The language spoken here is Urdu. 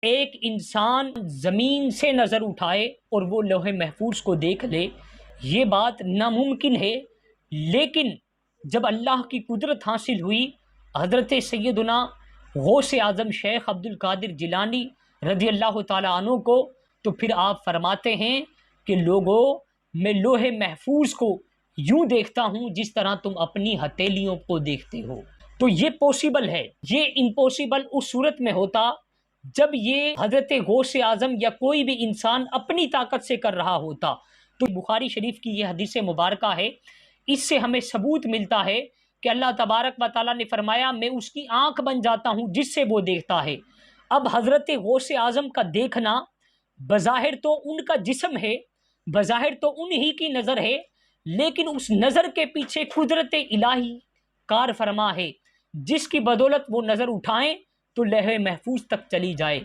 ایک انسان زمین سے نظر اٹھائے اور وہ لوح محفوظ کو دیکھ لے، یہ بات ناممکن ہے، لیکن جب اللہ کی قدرت حاصل ہوئی حضرت سیدنا غوث اعظم شیخ عبد القادر جیلانی رضی اللہ تعالیٰ عنہ کو، تو پھر آپ فرماتے ہیں کہ لوگوں، میں لوح محفوظ کو یوں دیکھتا ہوں جس طرح تم اپنی ہتھیلیوں کو دیکھتے ہو۔ تو یہ پوسیبل ہے۔ یہ امپوسیبل اس صورت میں ہوتا جب یہ حضرت غوث اعظم یا کوئی بھی انسان اپنی طاقت سے کر رہا ہوتا۔ تو بخاری شریف کی یہ حدیث مبارکہ ہے، اس سے ہمیں ثبوت ملتا ہے کہ اللہ تبارک و تعالیٰ نے فرمایا میں اس کی آنکھ بن جاتا ہوں جس سے وہ دیکھتا ہے۔ اب حضرت غوث اعظم کا دیکھنا بظاہر تو ان کا جسم ہے، بظاہر تو انہی کی نظر ہے، لیکن اس نظر کے پیچھے قدرت الہی کار فرما ہے، جس کی بدولت وہ نظر اٹھائیں تو لوح محفوظ تک چلی جائے۔